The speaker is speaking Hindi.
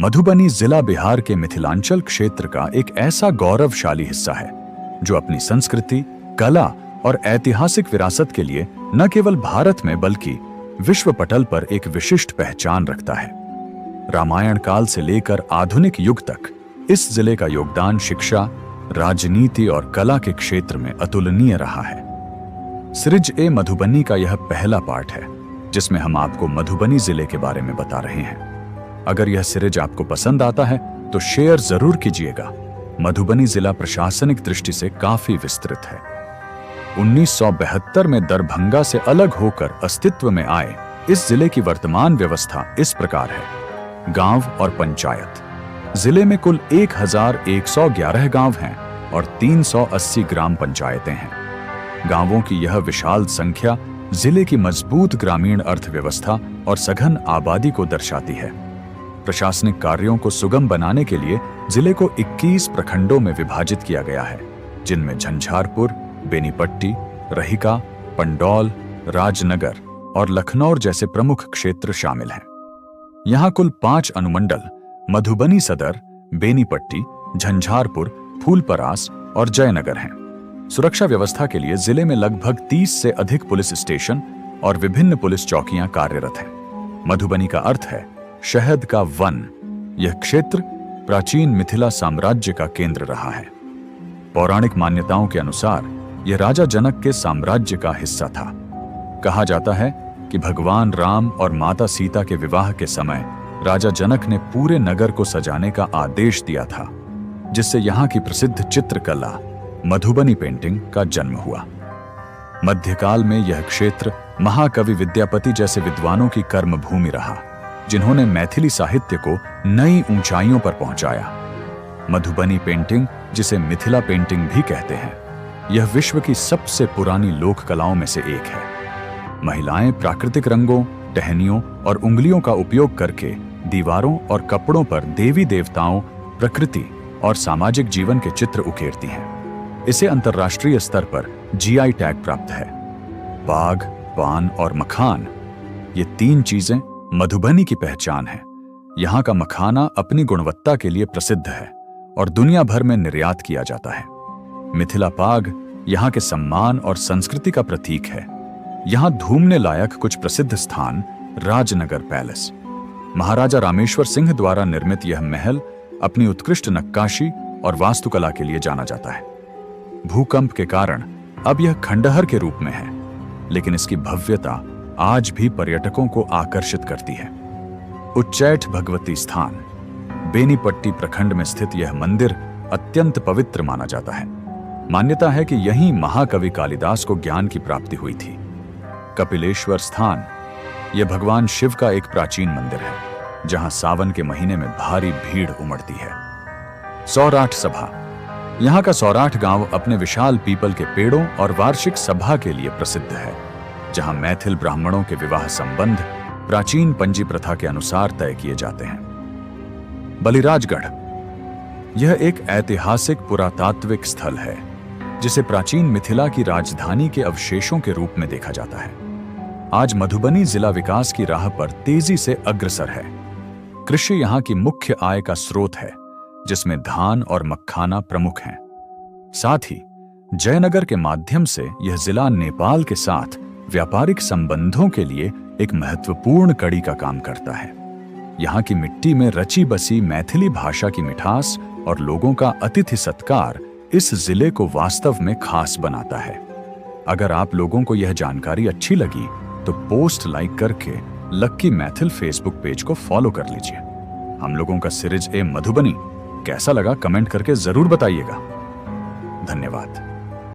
मधुबनी जिला बिहार के मिथिलांचल क्षेत्र का एक ऐसा गौरवशाली हिस्सा है जो अपनी संस्कृति, कला और ऐतिहासिक विरासत के लिए न केवल भारत में बल्कि विश्व पटल पर एक विशिष्ट पहचान रखता है। रामायण काल से लेकर आधुनिक युग तक इस जिले का योगदान शिक्षा, राजनीति और कला के क्षेत्र में अतुलनीय रहा है। सिरिज ए मधुबनी का यह पहला पार्ट है जिसमें हम आपको मधुबनी जिले के बारे में बता रहे हैं। अगर यह सिरिज आपको पसंद आता है तो शेयर जरूर कीजिएगा। मधुबनी जिला प्रशासनिक दृष्टि से काफी विस्तृत है। 1972 में दरभंगा से अलग होकर अस्तित्व में आए इस जिले की वर्तमान व्यवस्था इस प्रकार है। गांव और पंचायत। जिले में कुल 1111 गांव हैं और 380 ग्राम पंचायतें हैं। गांवों की यह विशाल संख्या जिले की मजबूत ग्रामीण अर्थव्यवस्था और सघन आबादी को दर्शाती है। प्रशासनिक कार्यों को सुगम बनाने के लिए जिले को 21 प्रखंडों में विभाजित किया गया है, जिनमें झंझारपुर, बेनीपट्टी, रहिका, पंडौल, राजनगर और लखनऊ जैसे प्रमुख क्षेत्र शामिल हैं। यहाँ कुल 5 अनुमंडल मधुबनी सदर, बेनीपट्टी, झंझारपुर, फूलपरास और जयनगर हैं। सुरक्षा व्यवस्था के लिए जिले में लगभग 30 से अधिक पुलिस स्टेशन और विभिन्न पुलिस चौकियां कार्यरत हैं। मधुबनी का अर्थ है शहद का वन। यह क्षेत्र प्राचीन मिथिला साम्राज्य का केंद्र रहा है। पौराणिक मान्यताओं के अनुसार यह राजा जनक के साम्राज्य का हिस्सा था। कहा जाता है कि भगवान राम और माता सीता के विवाह के समय राजा जनक ने पूरे नगर को सजाने का आदेश दिया था, जिससे यहाँ की प्रसिद्ध चित्रकला मधुबनी पेंटिंग का जन्म हुआ। मध्यकाल में यह क्षेत्र महाकवि विद्यापति जैसे विद्वानों की कर्मभूमि रहा, जिन्होंने मैथिली साहित्य को नई ऊंचाइयों पर पहुंचाया। मधुबनी पेंटिंग, जिसे मिथिला पेंटिंग भी कहते हैं, यह विश्व की सबसे पुरानी लोक कलाओं में से एक है। महिलाएं प्राकृतिक रंगों, टहनियों और उंगलियों का उपयोग करके दीवारों और कपड़ों पर देवी देवताओं, प्रकृति और सामाजिक जीवन के चित्र उकेरती हैं। इसे अंतर्राष्ट्रीय स्तर पर जीआई टैग प्राप्त है। बाग, पान और मखान, ये 3 चीजें मधुबनी की पहचान है। यहाँ का मखाना अपनी गुणवत्ता के लिए प्रसिद्ध है और दुनिया भर में निर्यात किया जाता है। मिथिला पाग यहाँ के सम्मान और संस्कृति का प्रतीक है। यहाँ घूमने लायक कुछ प्रसिद्ध स्थान राजनगर पैलेस। महाराजा रामेश्वर सिंह द्वारा निर्मित यह महल अपनी उत्कृष्ट नक्काशी और वास्तुकला के लिए जाना जाता है। भूकंप के कारण अब यह खंडहर के रूप में है, लेकिन इसकी भव्यता आज भी पर्यटकों को आकर्षित करती है। उच्चैठ भगवती स्थान। बेनीपट्टी प्रखंड में स्थित यह मंदिर अत्यंत पवित्र माना जाता है। मान्यता है कि यहीं महाकवि कालिदास को ज्ञान की प्राप्ति हुई थी। कपिलेश्वर स्थान। यह भगवान शिव का एक प्राचीन मंदिर है, जहां सावन के महीने में भारी भीड़ उमड़ती है। सौराठ सभा। यहाँ का सौराठ गांव अपने विशाल पीपल के पेड़ों और वार्षिक सभा के लिए प्रसिद्ध है, जहां मैथिल ब्राह्मणों के विवाह संबंध प्राचीन पंजी प्रथा के अनुसार तय किए जाते हैं। बलिराजगढ़। यह एक ऐतिहासिक पुरातात्विक स्थल है, जिसे प्राचीन मिथिला की राजधानी के अवशेषों के रूप में देखा जाता है। आज मधुबनी जिला विकास की राह पर तेजी से अग्रसर है। कृषि यहाँ की मुख्य आय का स्रोत है, जिसमें धान और मखाना प्रमुख हैं। साथ ही जयनगर के माध्यम से यह जिला नेपाल के साथ व्यापारिक संबंधों के लिए एक महत्वपूर्ण कड़ी का काम करता है। यहाँ की मिट्टी में रची बसी मैथिली भाषा की मिठास और लोगों का अतिथि सत्कार इस जिले को वास्तव में खास बनाता है। अगर आप लोगों को यह जानकारी अच्छी लगी तो पोस्ट लाइक करके लक्की मैथिल फेसबुक पेज को फॉलो कर लीजिए। हम लोगों का सिरिज ए मधुबनी कैसा लगा कमेंट करके जरूर बताइएगा। धन्यवाद।